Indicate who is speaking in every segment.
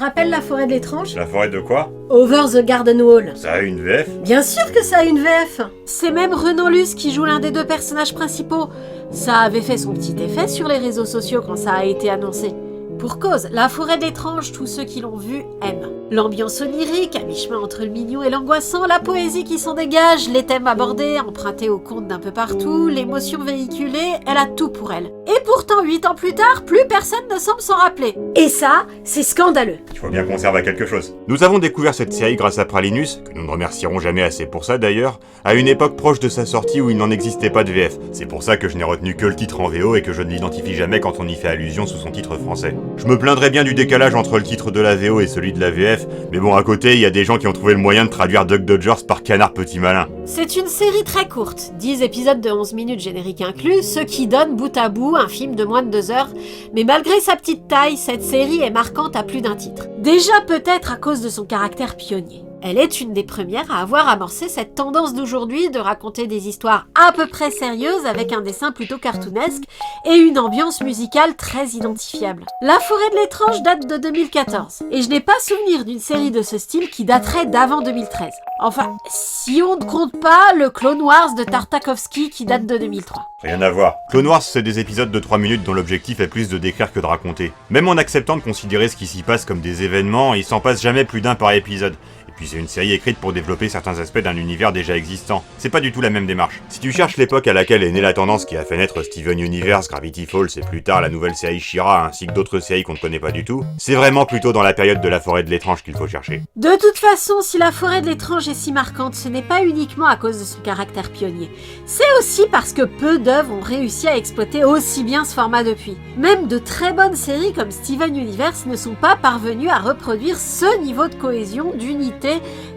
Speaker 1: te rappelles la forêt de l'étrange?
Speaker 2: La forêt de quoi?
Speaker 1: Over the Garden Wall.
Speaker 2: Ça a une VF?
Speaker 1: Bien sûr que ça a une VF. C'est même Renan Luce qui joue l'un des deux personnages principaux. Ça avait fait son petit effet sur les réseaux sociaux quand ça a été annoncé. Pour cause, la forêt de l'étrange, tous ceux qui l'ont vu aiment. L'ambiance onirique, à mi-chemin entre le mignon et l'angoissant, la poésie qui s'en dégage, les thèmes abordés, empruntés aux contes d'un peu partout, l'émotion véhiculée, elle a tout pour elle. Et pourtant, 8 ans plus tard, plus personne ne semble s'en rappeler. Et ça, c'est scandaleux.
Speaker 2: Il faut bien qu'on serve à quelque chose. Nous avons découvert cette série grâce à Pralinus, que nous ne remercierons jamais assez pour ça d'ailleurs, à une époque proche de sa sortie où il n'en existait pas de VF. C'est pour ça que je n'ai retenu que le titre en VO et que je ne l'identifie jamais quand on y fait allusion sous son titre français. Je me plaindrais bien du décalage entre le titre de la VO et celui de la VF, mais bon, à côté, il y a des gens qui ont trouvé le moyen de traduire Duck Dodgers par Canard Petit Malin.
Speaker 1: C'est une série très courte, 10 épisodes de 11 minutes générique inclus, ce qui donne bout à bout un film de moins de 2 heures, mais malgré sa petite taille, cette série est marquante à plus d'un titre. Déjà peut-être à cause de son caractère pionnier. Elle est une des premières à avoir amorcé cette tendance d'aujourd'hui de raconter des histoires à peu près sérieuses avec un dessin plutôt cartoonesque et une ambiance musicale très identifiable. La forêt de l'étrange date de 2014 et je n'ai pas souvenir d'une série de ce style qui daterait d'avant 2013. Enfin, si on ne compte pas le Clone Wars de Tartakovsky qui date de 2003.
Speaker 2: Rien à voir. Clone Wars, c'est des épisodes de 3 minutes dont l'objectif est plus de décrire que de raconter. Même en acceptant de considérer ce qui s'y passe comme des événements, il s'en passe jamais plus d'un par épisode. Puis c'est une série écrite pour développer certains aspects d'un univers déjà existant. C'est pas du tout la même démarche. Si tu cherches l'époque à laquelle est née la tendance qui a fait naître Steven Universe, Gravity Falls et plus tard la nouvelle série She-Ra ainsi que d'autres séries qu'on ne connaît pas du tout, c'est vraiment plutôt dans la période de la forêt de l'étrange qu'il faut chercher.
Speaker 1: De toute façon, si la forêt de l'étrange est si marquante, ce n'est pas uniquement à cause de son caractère pionnier. C'est aussi parce que peu d'œuvres ont réussi à exploiter aussi bien ce format depuis. Même de très bonnes séries comme Steven Universe ne sont pas parvenues à reproduire ce niveau de cohésion, d'unité,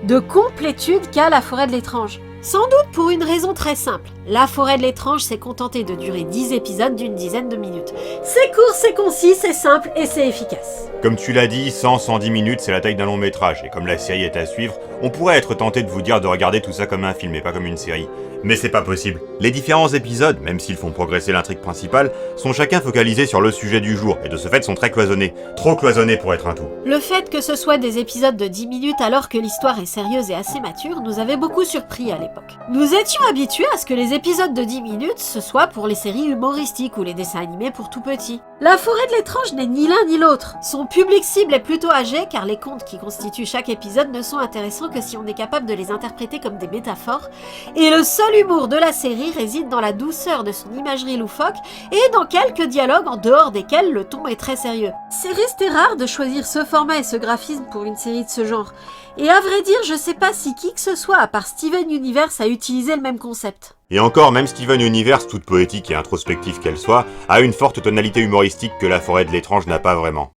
Speaker 1: de complétude qu'a la forêt de l'étrange. Sans doute pour une raison très simple. La forêt de l'étrange s'est contentée de durer 10 épisodes d'une dizaine de minutes. C'est court, c'est concis, c'est simple et c'est efficace.
Speaker 2: Comme tu l'as dit, 100-110 minutes, c'est la taille d'un long métrage, et comme la série est à suivre, on pourrait être tenté de vous dire de regarder tout ça comme un film et pas comme une série. Mais c'est pas possible. Les différents épisodes, même s'ils font progresser l'intrigue principale, sont chacun focalisés sur le sujet du jour, et de ce fait sont très cloisonnés. Trop cloisonnés pour être un tout.
Speaker 1: Le fait que ce soit des épisodes de 10 minutes alors que l'histoire est sérieuse et assez mature nous avait beaucoup surpris à l'époque. Nous étions habitués à ce que les épisodes de 10 minutes, ce soit pour les séries humoristiques ou les dessins animés pour tout petits. La forêt de l'étrange n'est ni l'un ni l'autre. Son public cible est plutôt âgé car les contes qui constituent chaque épisode ne sont intéressants que si on est capable de les interpréter comme des métaphores, et le seul humour de la série réside dans la douceur de son imagerie loufoque et dans quelques dialogues en dehors desquels le ton est très sérieux. C'est resté rare de choisir ce format et ce graphisme pour une série de ce genre, et à vrai dire je sais pas si qui que ce soit à part Steven Universe a utilisé le même concept.
Speaker 2: Et encore, même Steven Universe, toute poétique et introspective qu'elle soit, a une forte tonalité humoristique que la forêt de l'étrange n'a pas vraiment.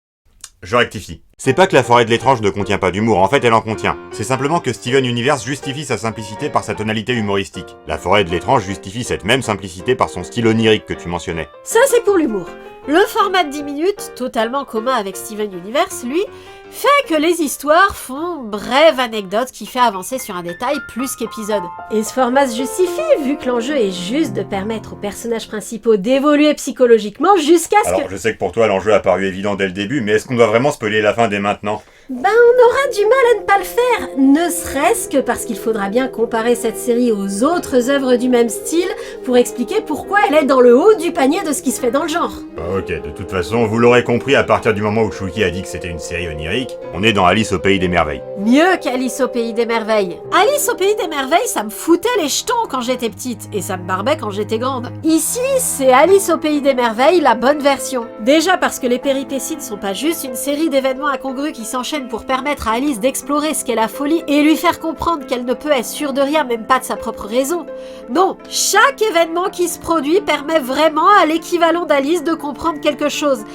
Speaker 2: Je rectifie. C'est pas que la forêt de l'étrange ne contient pas d'humour, en fait elle en contient. C'est simplement que Steven Universe justifie sa simplicité par sa tonalité humoristique. La forêt de l'étrange justifie cette même simplicité par son style onirique que tu mentionnais.
Speaker 1: Ça c'est pour l'humour. Le format de 10 minutes, totalement commun avec Steven Universe, lui, fait que les histoires font brève anecdote qui fait avancer sur un détail plus qu'épisode. Et ce format se justifie vu que l'enjeu est juste de permettre aux personnages principaux d'évoluer psychologiquement jusqu'à ce
Speaker 2: Alors, je sais que pour toi l'enjeu a paru évident dès le début, mais est-ce qu'on doit vraiment spoiler la fin dès maintenant ?
Speaker 1: Ben on aura du mal à ne pas le faire, ne serait-ce que parce qu'il faudra bien comparer cette série aux autres œuvres du même style pour expliquer pourquoi elle est dans le haut du panier de ce qui se fait dans le genre.
Speaker 2: Ok, de toute façon, vous l'aurez compris à partir du moment où Chouki a dit que c'était une série onirique, on est dans Alice au Pays des Merveilles.
Speaker 1: Mieux qu'Alice au Pays des Merveilles. Alice au Pays des Merveilles, ça me foutait les jetons quand j'étais petite, et ça me barbait quand j'étais grande. Ici, c'est Alice au Pays des Merveilles, la bonne version. Déjà parce que les péripéties ne sont pas juste une série d'événements incongrus qui s'enchaînent pour permettre à Alice d'explorer ce qu'est la folie et lui faire comprendre qu'elle ne peut être sûre de rien, même pas de sa propre raison. Non, chaque événement qui se produit permet vraiment à l'équivalent d'Alice de comprendre quelque chose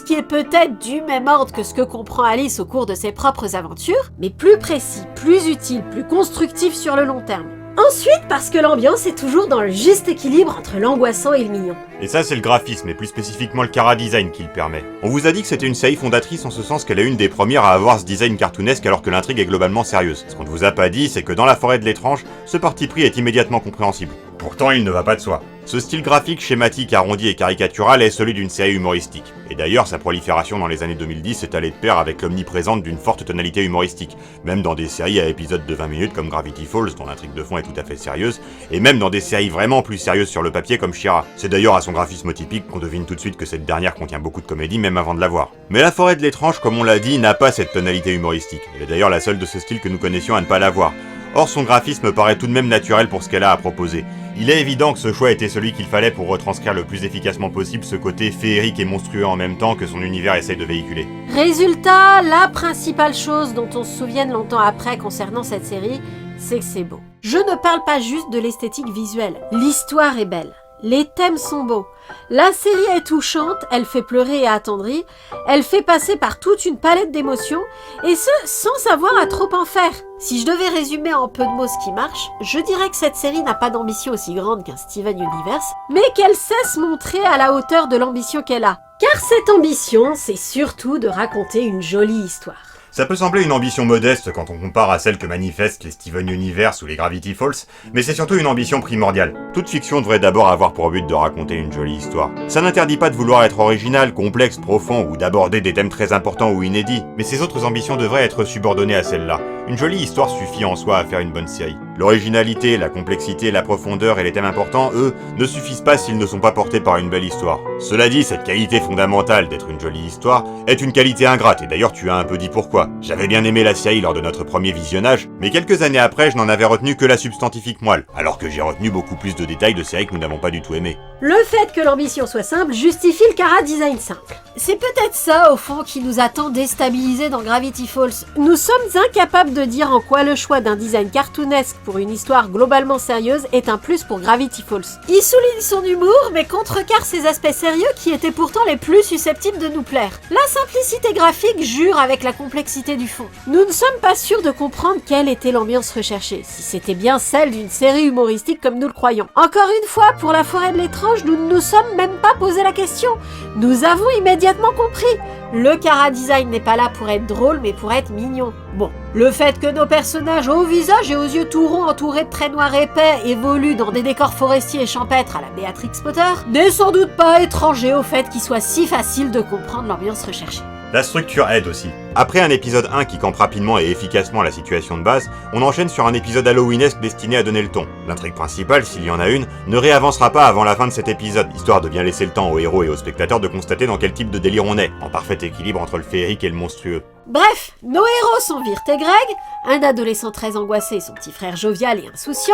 Speaker 1: qui est peut-être du même ordre que ce que comprend Alice au cours de ses propres aventures, mais plus précis, plus utile, plus constructif sur le long terme. Ensuite, parce que l'ambiance est toujours dans le juste équilibre entre l'angoissant et le mignon.
Speaker 2: Et ça, c'est le graphisme, et plus spécifiquement le chara-design qui le permet. On vous a dit que c'était une série fondatrice en ce sens qu'elle est une des premières à avoir ce design cartoonesque alors que l'intrigue est globalement sérieuse. Ce qu'on ne vous a pas dit, c'est que dans la forêt de l'étrange, ce parti pris est immédiatement compréhensible. Pourtant, il ne va pas de soi. Ce style graphique schématique, arrondi et caricatural est celui d'une série humoristique. Et d'ailleurs, sa prolifération dans les années 2010 est allée de pair avec l'omniprésence d'une forte tonalité humoristique, même dans des séries à épisodes de 20 minutes comme Gravity Falls, dont l'intrigue de fond est tout à fait sérieuse, et même dans des séries vraiment plus sérieuses sur le papier comme She-Ra. C'est d'ailleurs à son graphisme typique qu'on devine tout de suite que cette dernière contient beaucoup de comédie, même avant de la voir. Mais La Forêt de l'étrange, comme on l'a dit, n'a pas cette tonalité humoristique. Elle est d'ailleurs la seule de ce style que nous connaissions à ne pas l'avoir. Or, son graphisme paraît tout de même naturel pour ce qu'elle a à proposer. Il est évident que ce choix était celui qu'il fallait pour retranscrire le plus efficacement possible ce côté féerique et monstrueux en même temps que son univers essaye de véhiculer.
Speaker 1: Résultat, la principale chose dont on se souvienne longtemps après concernant cette série, c'est que c'est beau. Je ne parle pas juste de l'esthétique visuelle. L'histoire est belle. Les thèmes sont beaux. La série est touchante, elle fait pleurer et attendrir, elle fait passer par toute une palette d'émotions, et ce, sans savoir à trop en faire. Si je devais résumer en peu de mots ce qui marche, je dirais que cette série n'a pas d'ambition aussi grande qu'un Steven Universe, mais qu'elle sait se montrer à la hauteur de l'ambition qu'elle a. Car cette ambition, c'est surtout de raconter une jolie histoire.
Speaker 2: Ça peut sembler une ambition modeste quand on compare à celle que manifestent les Steven Universe ou les Gravity Falls, mais c'est surtout une ambition primordiale. Toute fiction devrait d'abord avoir pour but de raconter une jolie histoire. Ça n'interdit pas de vouloir être original, complexe, profond ou d'aborder des thèmes très importants ou inédits, mais ces autres ambitions devraient être subordonnées à celle-là. Une jolie histoire suffit en soi à faire une bonne série. L'originalité, la complexité, la profondeur et les thèmes importants, eux, ne suffisent pas s'ils ne sont pas portés par une belle histoire. Cela dit, cette qualité fondamentale d'être une jolie histoire est une qualité ingrate, et d'ailleurs tu as un peu dit pourquoi. J'avais bien aimé la série lors de notre premier visionnage, mais quelques années après, je n'en avais retenu que la substantifique moelle, alors que j'ai retenu beaucoup plus de détails de séries que nous n'avons pas du tout aimées.
Speaker 1: Le fait que l'ambition soit simple justifie le chara-design simple. C'est peut-être ça, au fond, qui nous a tant déstabilisés dans Gravity Falls. Nous sommes incapables de dire en quoi le choix d'un design cartoonesque pour une histoire globalement sérieuse est un plus pour Gravity Falls. Il souligne son humour, mais contrecarre ses aspects sérieux qui étaient pourtant les plus susceptibles de nous plaire. La simplicité graphique jure avec la complexité du fond. Nous ne sommes pas sûrs de comprendre quelle était l'ambiance recherchée, si c'était bien celle d'une série humoristique comme nous le croyons. Encore une fois, pour La Forêt de l'étrange, nous ne nous sommes même pas posé la question. Nous avons immédiatement compris. Le chara-design n'est pas là pour être drôle, mais pour être mignon. Bon, le fait que nos personnages au visage et aux yeux tout ronds entourés de traits noirs épais évoluent dans des décors forestiers et champêtres à la Béatrix Potter n'est sans doute pas étranger au fait qu'il soit si facile de comprendre l'ambiance recherchée.
Speaker 2: La structure aide aussi. Après un épisode 1 qui campe rapidement et efficacement la situation de base, on enchaîne sur un épisode halloweenesque destiné à donner le ton. L'intrigue principale, s'il y en a une, ne réavancera pas avant la fin de cet épisode, histoire de bien laisser le temps aux héros et aux spectateurs de constater dans quel type de délire on est, en parfait équilibre entre le féerique et le monstrueux.
Speaker 1: Bref, nos héros sont Wirth et Greg, un adolescent très angoissé et son petit frère jovial et insouciant,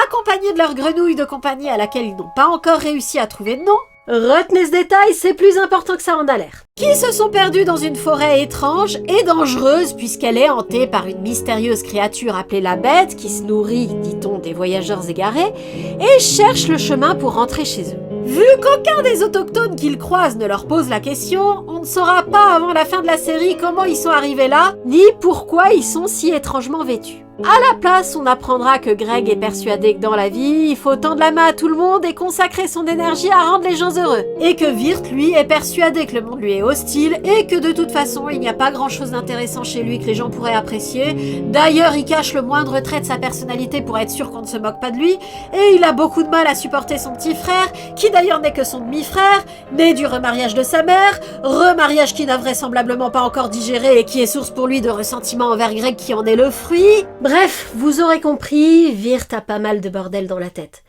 Speaker 1: accompagnés de leur grenouille de compagnie à laquelle ils n'ont pas encore réussi à trouver de nom. Retenez ce détail, c'est plus important que ça en a l'air. Qui se sont perdus dans une forêt étrange et dangereuse puisqu'elle est hantée par une mystérieuse créature appelée la Bête qui se nourrit, dit-on, des voyageurs égarés et cherche le chemin pour rentrer chez eux. Vu qu'aucun des autochtones qu'ils croisent ne leur pose la question, on ne saura pas avant la fin de la série comment ils sont arrivés là, ni pourquoi ils sont si étrangement vêtus. À la place, on apprendra que Greg est persuadé que dans la vie, il faut tendre la main à tout le monde et consacrer son énergie à rendre les gens heureux. Et que Wirth, lui, est persuadé que le monde lui est hostile et que de toute façon, il n'y a pas grand-chose d'intéressant chez lui que les gens pourraient apprécier. D'ailleurs, il cache le moindre trait de sa personnalité pour être sûr qu'on ne se moque pas de lui. Et il a beaucoup de mal à supporter son petit frère, qui d'ailleurs n'est que son demi-frère, né du remariage de sa mère, remariage qui n'a vraisemblablement pas encore digéré et qui est source pour lui de ressentiment envers Greg qui en est le fruit. Bref, vous aurez compris, Wirth a pas mal de bordel dans la tête.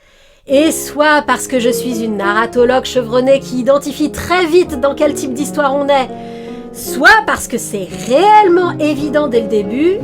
Speaker 1: Et soit parce que je suis une narratologue chevronnée qui identifie très vite dans quel type d'histoire on est, soit parce que c'est réellement évident dès le début,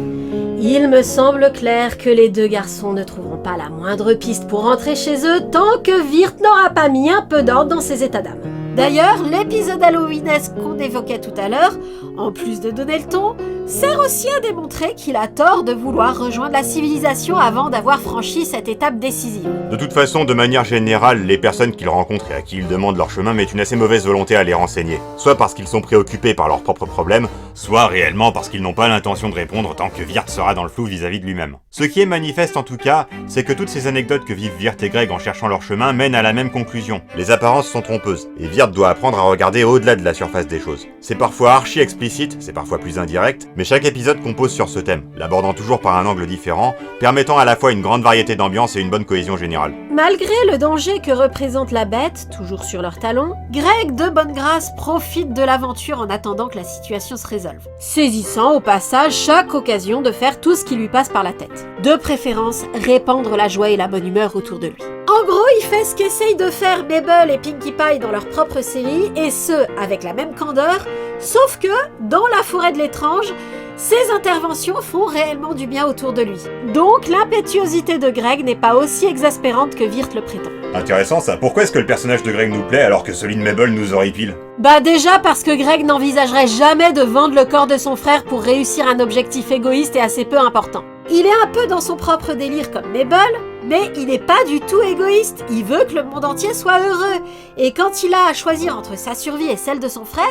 Speaker 1: il me semble clair que les deux garçons ne trouveront pas la moindre piste pour rentrer chez eux tant que Wirth n'aura pas mis un peu d'ordre dans ses états d'âme. D'ailleurs, l'épisode halloweenesque qu'on évoquait tout à l'heure, en plus de donner le ton, sert aussi à démontrer qu'il a tort de vouloir rejoindre la civilisation avant d'avoir franchi cette étape décisive.
Speaker 2: De toute façon, de manière générale, les personnes qu'il rencontre et à qui il demande leur chemin mettent une assez mauvaise volonté à les renseigner, soit parce qu'ils sont préoccupés par leurs propres problèmes, soit réellement parce qu'ils n'ont pas l'intention de répondre tant que Wirth sera dans le flou vis-à-vis de lui-même. Ce qui est manifeste en tout cas, c'est que toutes ces anecdotes que vivent Wirth et Greg en cherchant leur chemin mènent à la même conclusion. Les apparences sont trompeuses, et Wirth doit apprendre à regarder au-delà de la surface des choses. C'est parfois archi explicite, c'est parfois plus indirect, Mais chaque épisode compose sur ce thème, l'abordant toujours par un angle différent, permettant à la fois une grande variété d'ambiance et une bonne cohésion générale.
Speaker 1: Malgré le danger que représente la bête, toujours sur leurs talons, Greg de bonne grâce profite de l'aventure en attendant que la situation se résolve, saisissant au passage chaque occasion de faire tout ce qui lui passe par la tête. De préférence, répandre la joie et la bonne humeur autour de lui. En gros, il fait ce qu'essayent de faire Mabel et Pinkie Pie dans leur propre série, et ce, avec la même candeur, sauf que, dans la forêt de l'étrange, ses interventions font réellement du bien autour de lui. Donc, l'impétuosité de Greg n'est pas aussi exaspérante que Wirt le prétend.
Speaker 2: Intéressant ça, pourquoi est-ce que le personnage de Greg nous plaît alors que celui de Mabel nous horripile?
Speaker 1: Bah déjà parce que Greg n'envisagerait jamais de vendre le corps de son frère pour réussir un objectif égoïste et assez peu important. Il est un peu dans son propre délire comme Mabel, mais il n'est pas du tout égoïste, il veut que le monde entier soit heureux. Et quand il a à choisir entre sa survie et celle de son frère,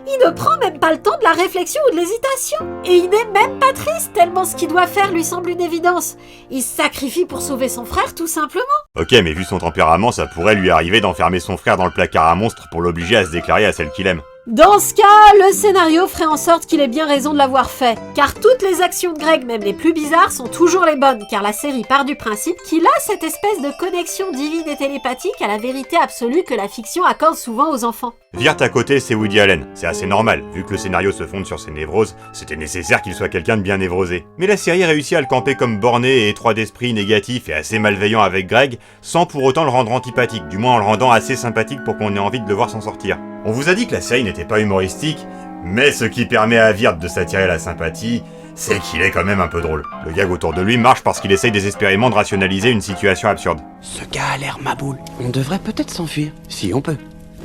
Speaker 1: il ne prend même pas le temps de la réflexion ou de l'hésitation. Et il n'est même pas triste, tellement ce qu'il doit faire lui semble une évidence. Il se sacrifie pour sauver son frère, tout simplement.
Speaker 2: Ok, mais vu son tempérament, ça pourrait lui arriver d'enfermer son frère dans le placard à monstres pour l'obliger à se déclarer à celle qu'il aime.
Speaker 1: Dans ce cas, le scénario ferait en sorte qu'il ait bien raison de l'avoir fait, car toutes les actions de Greg, même les plus bizarres, sont toujours les bonnes, car la série part du principe qu'il a cette espèce de connexion divine et télépathique à la vérité absolue que la fiction accorde souvent aux enfants.
Speaker 2: Wirt à côté, c'est Woody Allen. C'est assez normal, vu que le scénario se fonde sur ses névroses, c'était nécessaire qu'il soit quelqu'un de bien névrosé. Mais la série réussit à le camper comme borné et étroit d'esprit, négatif et assez malveillant avec Greg, sans pour autant le rendre antipathique, du moins en le rendant assez sympathique pour qu'on ait envie de le voir s'en sortir. On vous a dit que la série n'était pas humoristique, mais ce qui permet à Wirt de s'attirer la sympathie, c'est qu'il est quand même un peu drôle. Le gag autour de lui marche parce qu'il essaye désespérément de rationaliser une situation absurde.
Speaker 3: Ce gars a l'air maboule. On devrait peut-être s'enfuir, si on peut.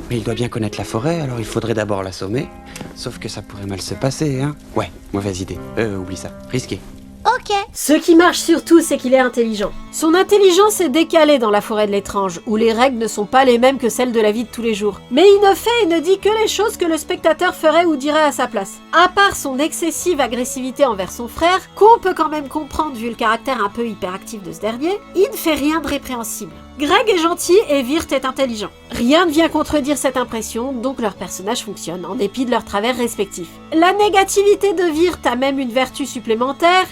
Speaker 3: Mais il doit bien connaître la forêt, alors il faudrait d'abord l'assommer. Sauf que ça pourrait mal se passer, hein. Ouais, mauvaise idée. Oublie ça. Risqué.
Speaker 4: Ok.
Speaker 1: Ce qui marche surtout, c'est qu'il est intelligent. Son intelligence est décalée dans la forêt de l'étrange, où les règles ne sont pas les mêmes que celles de la vie de tous les jours. Mais il ne fait et ne dit que les choses que le spectateur ferait ou dirait à sa place. À part son excessive agressivité envers son frère, qu'on peut quand même comprendre vu le caractère un peu hyperactif de ce dernier, il ne fait rien de répréhensible. Greg est gentil et Wirt est intelligent. Rien ne vient contredire cette impression, donc leurs personnages fonctionnent en dépit de leurs travers respectifs. La négativité de Wirt a même une vertu supplémentaire,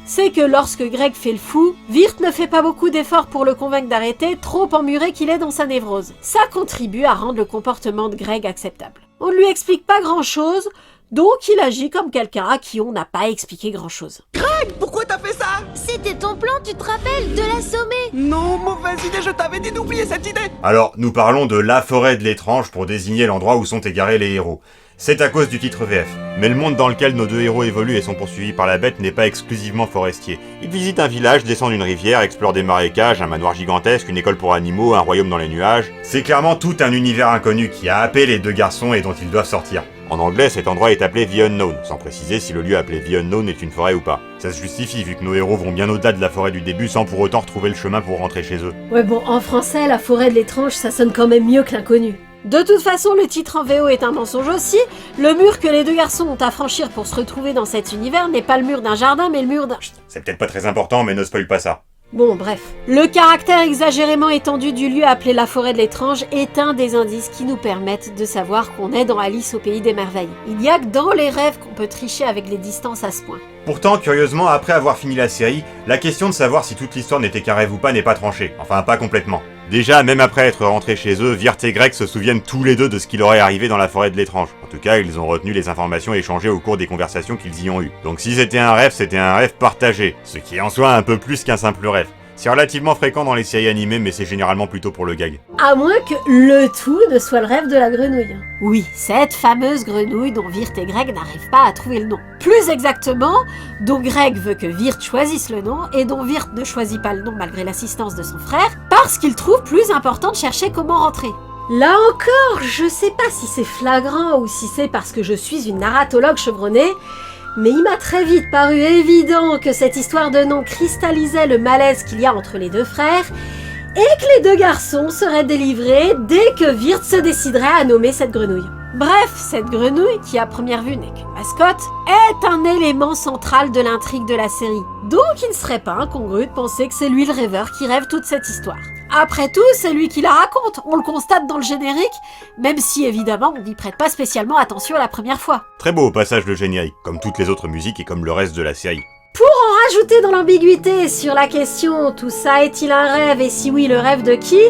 Speaker 1: c'est que lorsque Greg fait le fou, Wirt ne fait pas beaucoup d'efforts pour le convaincre d'arrêter, trop emmuré qu'il est dans sa névrose. Ça contribue à rendre le comportement de Greg acceptable. On ne lui explique pas grand-chose, donc il agit comme quelqu'un à qui on n'a pas expliqué grand-chose.
Speaker 3: Greg, pourquoi t'as fait ça?
Speaker 4: C'était ton plan, tu te rappelles, de l'assommer.
Speaker 3: Non, mauvaise idée, je t'avais dit d'oublier cette idée.
Speaker 2: Alors, nous parlons de la forêt de l'étrange pour désigner l'endroit où sont égarés les héros. C'est à cause du titre VF. Mais le monde dans lequel nos deux héros évoluent et sont poursuivis par la bête n'est pas exclusivement forestier. Ils visitent un village, descendent une rivière, explorent des marécages, un manoir gigantesque, une école pour animaux, un royaume dans les nuages. C'est clairement tout un univers inconnu qui a happé les deux garçons et dont ils doivent sortir. En anglais, cet endroit est appelé The Unknown, sans préciser si le lieu appelé The Unknown est une forêt ou pas. Ça se justifie vu que nos héros vont bien au-delà de la forêt du début sans pour autant retrouver le chemin pour rentrer chez eux.
Speaker 1: Ouais bon, en français, la forêt de l'étrange, ça sonne quand même mieux que l'inconnu. De toute façon, le titre en VO est un mensonge aussi. Le mur que les deux garçons ont à franchir pour se retrouver dans cet univers n'est pas le mur d'un jardin, mais le mur d'un...
Speaker 2: C'est peut-être pas très important, mais ne spoil pas ça.
Speaker 1: Bon, bref. Le caractère exagérément étendu du lieu appelé la forêt de l'étrange est un des indices qui nous permettent de savoir qu'on est dans Alice au pays des merveilles. Il n'y a que dans les rêves qu'on peut tricher avec les distances à ce point.
Speaker 2: Pourtant, curieusement, après avoir fini la série, la question de savoir si toute l'histoire n'était qu'un rêve ou pas n'est pas tranchée. Enfin, pas complètement. Déjà, même après être rentrés chez eux, Wirt et Greg se souviennent tous les deux de ce qui leur est arrivé dans la forêt de l'étrange. En tout cas, ils ont retenu les informations échangées au cours des conversations qu'ils y ont eues. Donc si c'était un rêve partagé, ce qui est en soi un peu plus qu'un simple rêve. C'est relativement fréquent dans les séries animées, mais c'est généralement plutôt pour le gag.
Speaker 1: À moins que le tout ne soit le rêve de la grenouille. Oui, cette fameuse grenouille dont Wirt et Greg n'arrivent pas à trouver le nom. Plus exactement, dont Greg veut que Wirt choisisse le nom, et dont Wirt ne choisit pas le nom malgré l'assistance de son frère, parce qu'il trouve plus important de chercher comment rentrer. Là encore, je sais pas si c'est flagrant ou si c'est parce que je suis une narratologue chevronnée, mais il m'a très vite paru évident que cette histoire de nom cristallisait le malaise qu'il y a entre les deux frères et que les deux garçons seraient délivrés dès que Wirt se déciderait à nommer cette grenouille. Bref, cette grenouille, qui à première vue n'est qu'une mascotte, est un élément central de l'intrigue de la série. Donc il ne serait pas incongru de penser que c'est lui le rêveur qui rêve toute cette histoire. Après tout, c'est lui qui la raconte, on le constate dans le générique, même si évidemment on n'y prête pas spécialement attention la première fois.
Speaker 2: Très beau au passage le générique, comme toutes les autres musiques et comme le reste de la série.
Speaker 1: Pour en rajouter dans l'ambiguïté sur la question « Tout ça est-il un rêve et si oui, le rêve de qui ?»,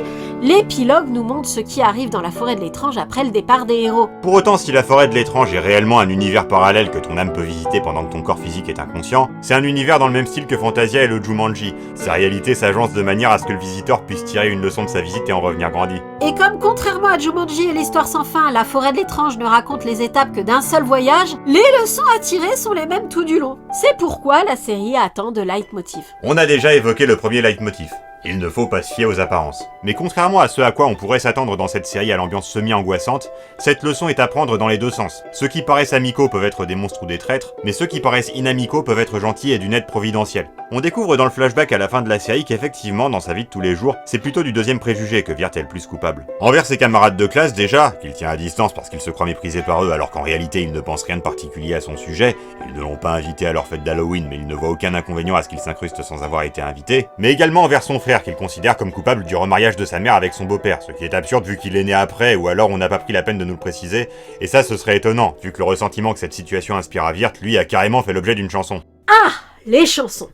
Speaker 1: l'épilogue nous montre ce qui arrive dans la forêt de l'étrange après le départ des héros.
Speaker 2: Pour autant, si la forêt de l'étrange est réellement un univers parallèle que ton âme peut visiter pendant que ton corps physique est inconscient, c'est un univers dans le même style que Fantasia et le Jumanji. Sa réalité s'agence de manière à ce que le visiteur puisse tirer une leçon de sa visite et en revenir grandi.
Speaker 1: Et comme contrairement à Jumanji et l'histoire sans fin, la forêt de l'étrange ne raconte les étapes que d'un seul voyage, les leçons à tirer sont les mêmes tout du long. C'est pourquoi la série a tant de leitmotiv.
Speaker 2: On a déjà évoqué le premier leitmotiv. Il ne faut pas se fier aux apparences. Mais contrairement à ce à quoi on pourrait s'attendre dans cette série à l'ambiance semi-angoissante, cette leçon est à prendre dans les deux sens. Ceux qui paraissent amicaux peuvent être des monstres ou des traîtres, mais ceux qui paraissent inamicaux peuvent être gentils et d'une aide providentielle. On découvre dans le flashback à la fin de la série qu'effectivement, dans sa vie de tous les jours, c'est plutôt du deuxième préjugé que Wirth est le plus coupable. Envers ses camarades de classe déjà, qu'il tient à distance parce qu'il se croit méprisé par eux alors qu'en réalité il ne pense rien de particulier à son sujet, ils ne l'ont pas invité à leur fête d'Halloween mais il ne voit aucun inconvénient à ce qu'il s'incruste sans avoir été invité, mais également envers son frère qu'il considère comme coupable du remariage de sa mère avec son beau-père, ce qui est absurde vu qu'il est né après ou alors on n'a pas pris la peine de nous le préciser, et ça ce serait étonnant vu que le ressentiment que cette situation inspire à Wirth, lui, a carrément fait l'objet d'une chanson.
Speaker 1: Ah, les chansons.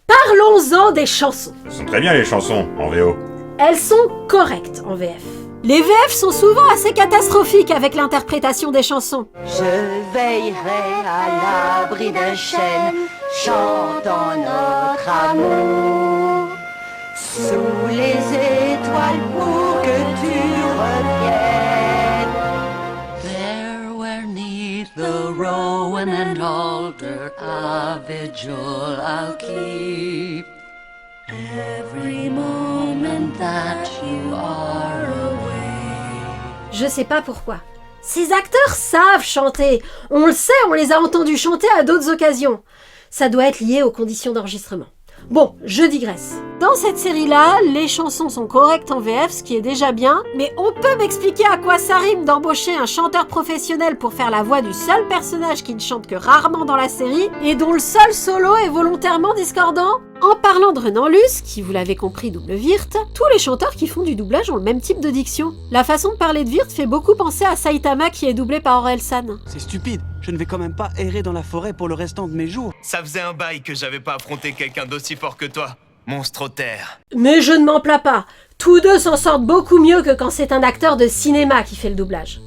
Speaker 1: Parlons-en des chansons.
Speaker 2: Ce sont très bien les chansons, en VO.
Speaker 1: Elles sont correctes en VF. Les VF sont souvent assez catastrophiques avec l'interprétation des chansons.
Speaker 5: Je veillerai à l'abri d'un chêne, chantant notre amour. Sous les étoiles pour que tu reviennes.
Speaker 6: There where 'neath the rowan and alder a vigil I'll keep. Every moment that you are away.
Speaker 1: Je sais pas pourquoi. Ces acteurs savent chanter. On le sait, on les a entendus chanter à d'autres occasions. Ça doit être lié aux conditions d'enregistrement. Bon, je digresse. Dans cette série-là, les chansons sont correctes en VF, ce qui est déjà bien, mais on peut m'expliquer à quoi ça rime d'embaucher un chanteur professionnel pour faire la voix du seul personnage qui ne chante que rarement dans la série, et dont le seul solo est volontairement discordant ? En parlant de Renan Luce, qui vous l'avez compris double Wirth, tous les chanteurs qui font du doublage ont le même type de diction. La façon de parler de Wirth fait beaucoup penser à Saitama qui est doublé par Orelsan.
Speaker 3: C'est stupide, je ne vais quand même pas errer dans la forêt pour le restant de mes jours.
Speaker 7: Ça faisait un bail que j'avais pas affronté quelqu'un d'aussi fort que toi, monstre terre.
Speaker 1: Mais je ne m'en plains pas. Tous deux s'en sortent beaucoup mieux que quand c'est un acteur de cinéma qui fait le doublage.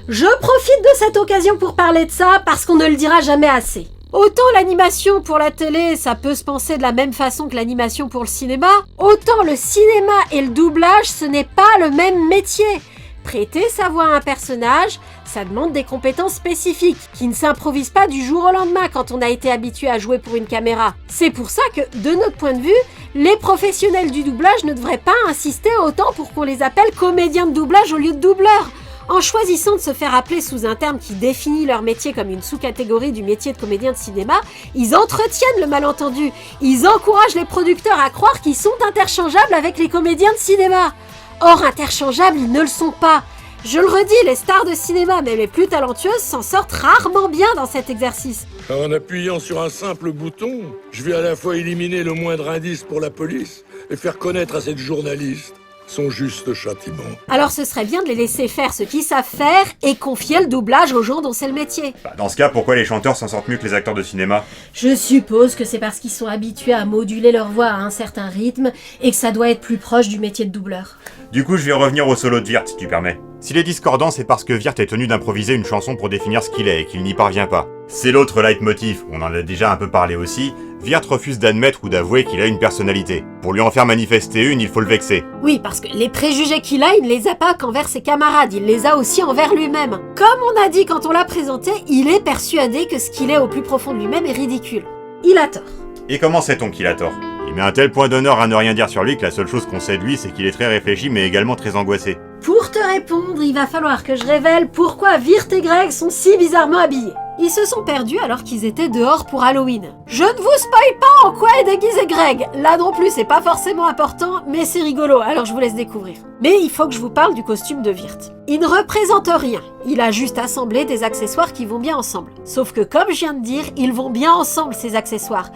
Speaker 1: Je profite de cette occasion pour parler de ça parce qu'on ne le dira jamais assez. Autant l'animation pour la télé, ça peut se penser de la même façon que l'animation pour le cinéma, autant le cinéma et le doublage, ce n'est pas le même métier. Prêter sa voix à un personnage, ça demande des compétences spécifiques, qui ne s'improvisent pas du jour au lendemain quand on a été habitué à jouer pour une caméra. C'est pour ça que, de notre point de vue, les professionnels du doublage ne devraient pas insister autant pour qu'on les appelle comédiens de doublage au lieu de doubleurs. En choisissant de se faire appeler sous un terme qui définit leur métier comme une sous-catégorie du métier de comédien de cinéma, ils entretiennent le malentendu. Ils encouragent les producteurs à croire qu'ils sont interchangeables avec les comédiens de cinéma. Or, interchangeables, ils ne le sont pas. Je le redis, les stars de cinéma, même les plus talentueuses, s'en sortent rarement bien dans cet exercice.
Speaker 8: En appuyant sur un simple bouton, je vais à la fois éliminer le moindre indice pour la police et faire connaître à cette journaliste son juste châtiment.
Speaker 1: Alors ce serait bien de les laisser faire ce qu'ils savent faire et confier le doublage aux gens dont c'est le métier.
Speaker 2: Dans ce cas, pourquoi les chanteurs s'en sortent mieux que les acteurs de cinéma ?
Speaker 1: Je suppose que c'est parce qu'ils sont habitués à moduler leur voix à un certain rythme et que ça doit être plus proche du métier de doubleur.
Speaker 2: Du coup, je vais revenir au solo de Wirth, si tu permets. S'il est discordant, c'est parce que Wirth est tenu d'improviser une chanson pour définir ce qu'il est et qu'il n'y parvient pas. C'est l'autre leitmotiv, on en a déjà un peu parlé aussi. Wirth refuse d'admettre ou d'avouer qu'il a une personnalité. Pour lui en faire manifester une, il faut le vexer.
Speaker 1: Oui, parce que les préjugés qu'il a, il ne les a pas qu'envers ses camarades, il les a aussi envers lui-même. Comme on a dit quand on l'a présenté, il est persuadé que ce qu'il est au plus profond de lui-même est ridicule. Il a tort.
Speaker 2: Et comment sait-on qu'il a tort ? Il met un tel point d'honneur à ne rien dire sur lui que la seule chose qu'on sait de lui, c'est qu'il est très réfléchi mais également très angoissé.
Speaker 1: Pour te répondre, il va falloir que je révèle pourquoi Wirth et Greg sont si bizarrement habillés. Ils se sont perdus alors qu'ils étaient dehors pour Halloween. Je ne vous spoil pas en quoi est déguisé Greg. Là non plus, c'est pas forcément important, mais c'est rigolo, alors je vous laisse découvrir. Mais il faut que je vous parle du costume de Wirth. Il ne représente rien. Il a juste assemblé des accessoires qui vont bien ensemble. Sauf que comme je viens de dire, ils vont bien ensemble ces accessoires.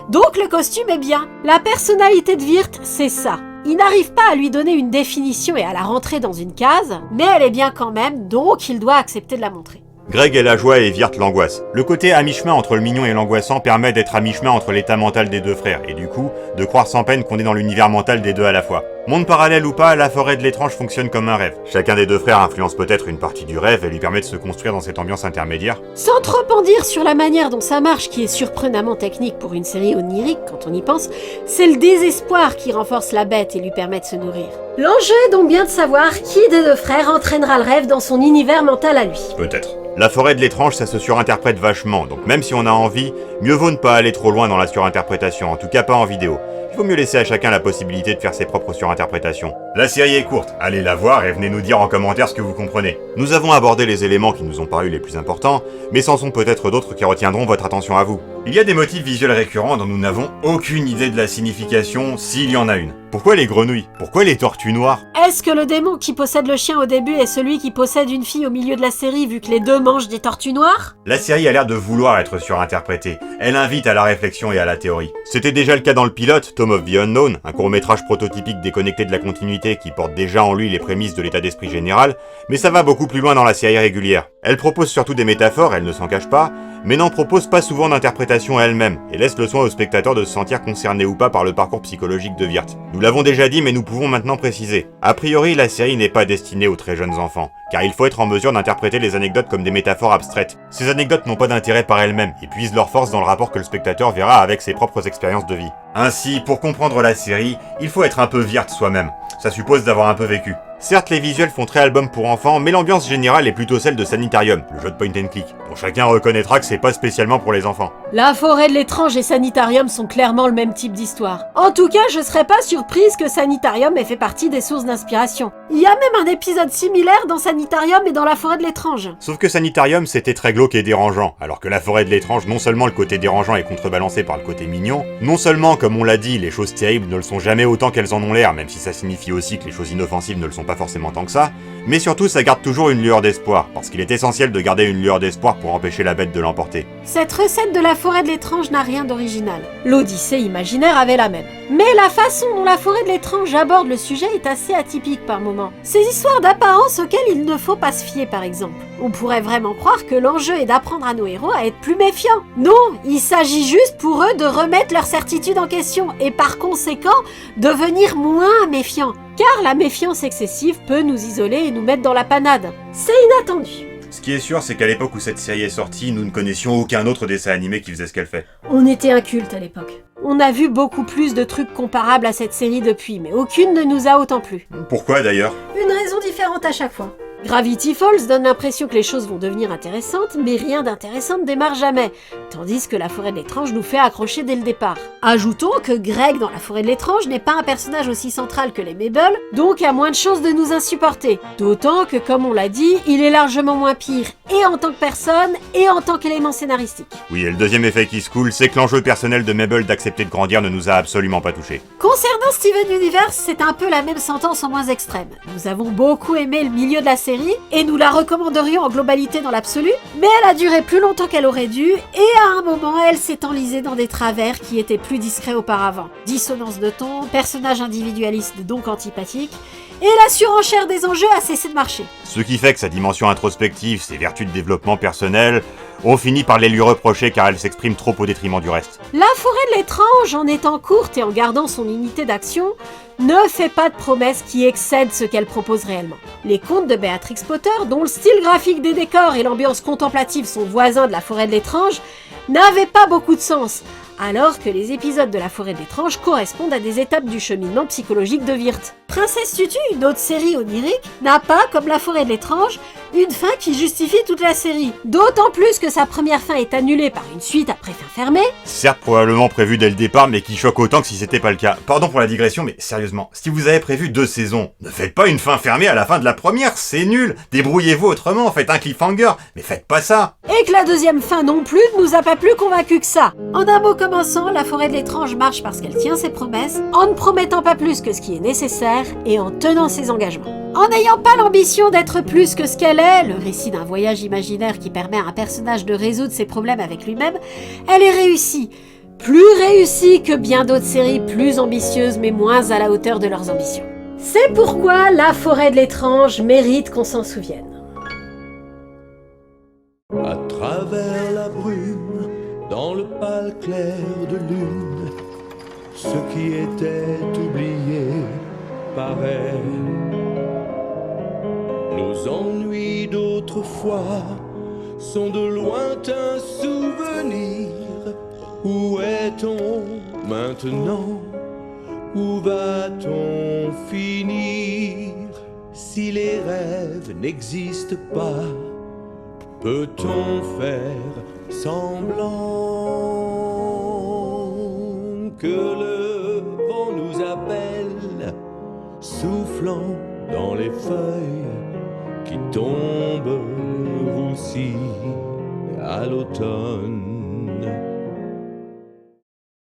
Speaker 1: Donc le costume est bien. La personnalité de Wirth, c'est ça. Il n'arrive pas à lui donner une définition et à la rentrer dans une case, mais elle est bien quand même, donc il doit accepter de la montrer.
Speaker 2: Greg est la joie et Wirt l'angoisse. Le côté à mi-chemin entre le mignon et l'angoissant permet d'être à mi-chemin entre l'état mental des deux frères, et du coup, de croire sans peine qu'on est dans l'univers mental des deux à la fois. Monde parallèle ou pas, la forêt de l'étrange fonctionne comme un rêve. Chacun des deux frères influence peut-être une partie du rêve et lui permet de se construire dans cette ambiance intermédiaire.
Speaker 1: Sans trop en dire sur la manière dont ça marche, qui est surprenamment technique pour une série onirique quand on y pense, c'est le désespoir qui renforce la bête et lui permet de se nourrir. L'enjeu est donc bien de savoir qui des deux frères entraînera le rêve dans son univers mental à lui.
Speaker 2: Peut-être. La forêt de l'étrange, ça se surinterprète vachement, donc même si on a envie, mieux vaut ne pas aller trop loin dans la surinterprétation, en tout cas pas en vidéo. Il vaut mieux laisser à chacun la possibilité de faire ses propres surinterprétations. La série est courte, allez la voir et venez nous dire en commentaire ce que vous comprenez. Nous avons abordé les éléments qui nous ont paru les plus importants, mais c'en sont peut-être d'autres qui retiendront votre attention à vous. Il y a des motifs visuels récurrents dont nous n'avons aucune idée de la signification, s'il y en a une. Pourquoi les grenouilles? Pourquoi les tortues noires?
Speaker 1: Est-ce que le démon qui possède le chien au début est celui qui possède une fille au milieu de la série vu que les deux mangent des tortues noires?
Speaker 2: La série a l'air de vouloir être surinterprétée. Elle invite à la réflexion et à la théorie. C'était déjà le cas dans le pilote, Tom of the Unknown, un court-métrage prototypique déconnecté de la continuité qui porte déjà en lui les prémices de l'état d'esprit général, mais ça va beaucoup plus loin dans la série régulière. Elle propose surtout des métaphores, elle ne s'en cache pas, mais n'en propose pas souvent d'interprétation elle-même, et laisse le soin au spectateur de se sentir concerné ou pas par le parcours psychologique de Wirt. Nous l'avons déjà dit, mais nous pouvons maintenant préciser. A priori, la série n'est pas destinée aux très jeunes enfants, car il faut être en mesure d'interpréter les anecdotes comme des métaphores abstraites. Ces anecdotes n'ont pas d'intérêt par elles-mêmes, et puisent leur force dans le rapport que le spectateur verra avec ses propres expériences de vie. Ainsi, pour comprendre la série, il faut être un peu Wirt soi-même. Ça suppose d'avoir un peu vécu. Certes, les visuels font très album pour enfants, mais l'ambiance générale est plutôt celle de Sanitarium, le jeu de point and click, dont chacun reconnaîtra que c'est pas spécialement pour les enfants.
Speaker 1: La forêt de l'étrange et Sanitarium sont clairement le même type d'histoire. En tout cas, je serais pas surprise que Sanitarium ait fait partie des sources d'inspiration. Il y a même un épisode similaire dans Sanitarium et dans la forêt de l'étrange.
Speaker 2: Sauf que Sanitarium c'était très glauque et dérangeant, alors que la forêt de l'étrange, non seulement le côté dérangeant est contrebalancé par le côté mignon, non seulement, comme on l'a dit, les choses terribles ne le sont jamais autant qu'elles en ont l'air, même si ça signifie aussi que les choses inoffensives ne le sont pas forcément tant que ça, mais surtout ça garde toujours une lueur d'espoir, parce qu'il est essentiel de garder une lueur d'espoir pour empêcher la bête de l'emporter.
Speaker 1: Cette recette de la forêt de l'étrange n'a rien d'original. L'Odyssée imaginaire avait la même. Mais la façon dont la forêt de l'étrange aborde le sujet est assez atypique par moments. Ces histoires d'apparence auxquelles il ne faut pas se fier par exemple. On pourrait vraiment croire que l'enjeu est d'apprendre à nos héros à être plus méfiants. Non, il s'agit juste pour eux de remettre leur certitude en question et par conséquent devenir moins méfiants. Car la méfiance excessive peut nous isoler et nous mettre dans la panade. C'est inattendu.
Speaker 2: Ce qui est sûr, c'est qu'à l'époque où cette série est sortie, nous ne connaissions aucun autre dessin animé qui faisait ce qu'elle fait.
Speaker 1: On était incultes à l'époque. On a vu beaucoup plus de trucs comparables à cette série depuis, mais aucune ne nous a autant plu.
Speaker 2: Pourquoi d'ailleurs?
Speaker 1: Une raison différente à chaque fois. Gravity Falls donne l'impression que les choses vont devenir intéressantes, mais rien d'intéressant ne démarre jamais, tandis que la forêt de l'étrange nous fait accrocher dès le départ. Ajoutons que Greg dans la forêt de l'étrange n'est pas un personnage aussi central que les Mabel, donc a moins de chances de nous insupporter. D'autant que, comme on l'a dit, il est largement moins pire, et en tant que personne, et en tant qu'élément scénaristique.
Speaker 2: Oui, et le deuxième effet qui se coule, c'est que l'enjeu personnel de Mabel d'accepter de grandir ne nous a absolument pas touchés.
Speaker 1: Concernant Steven Universe, c'est un peu la même sentence en moins extrême. Nous avons beaucoup aimé le milieu de la série, et nous la recommanderions en globalité dans l'absolu, mais elle a duré plus longtemps qu'elle aurait dû, et à un moment elle s'est enlisée dans des travers qui étaient plus discrets auparavant. Dissonance de ton, personnage individualiste donc antipathique, et la surenchère des enjeux a cessé de marcher.
Speaker 2: Ce qui fait que sa dimension introspective, ses vertus de développement personnel, on finit par les lui reprocher car elle s'exprime trop au détriment du reste.
Speaker 1: La forêt de l'étrange, en étant courte et en gardant son unité d'action, ne fait pas de promesses qui excèdent ce qu'elle propose réellement. Les contes de Béatrix Potter, dont le style graphique des décors et l'ambiance contemplative sont voisins de la forêt de l'étrange, n'avaient pas beaucoup de sens, alors que les épisodes de la forêt de l'étrange correspondent à des étapes du cheminement psychologique de Wirt. Princesse Tutu, une autre série onirique, n'a pas, comme la forêt de l'étrange, une fin qui justifie toute la série. D'autant plus que sa première fin est annulée par une suite après fin fermée.
Speaker 2: Certes probablement prévu dès le départ, mais qui choque autant que si c'était pas le cas. Pardon pour la digression, mais sérieusement, si vous avez prévu 2 saisons, ne faites pas une fin fermée à la fin de la première, c'est nul. Débrouillez-vous autrement, faites un cliffhanger, mais faites pas ça.
Speaker 1: Et que la deuxième fin non plus ne nous a pas plus convaincus que ça. En un mot commençant, la forêt de l'étrange marche parce qu'elle tient ses promesses, en ne promettant pas plus que ce qui est nécessaire et en tenant ses engagements. En n'ayant pas l'ambition d'être plus que ce qu'elle est, le récit d'un voyage imaginaire qui permet à un personnage de résoudre ses problèmes avec lui-même, elle est réussie. plus réussie que bien d'autres séries plus ambitieuses mais moins à la hauteur de leurs ambitions. C'est pourquoi La Forêt de l'étrange mérite qu'on s'en souvienne.
Speaker 9: À travers la brume, dans le pâle clair de lune, ce qui était oublié paraît. Nos ennuis d'autrefois sont de lointains souvenirs. Où est-on maintenant? Où va-t-on finir? Si les rêves n'existent pas, peut-on faire semblant que le vent nous appelle, soufflant dans les feuilles qui tombent roussies à l'automne?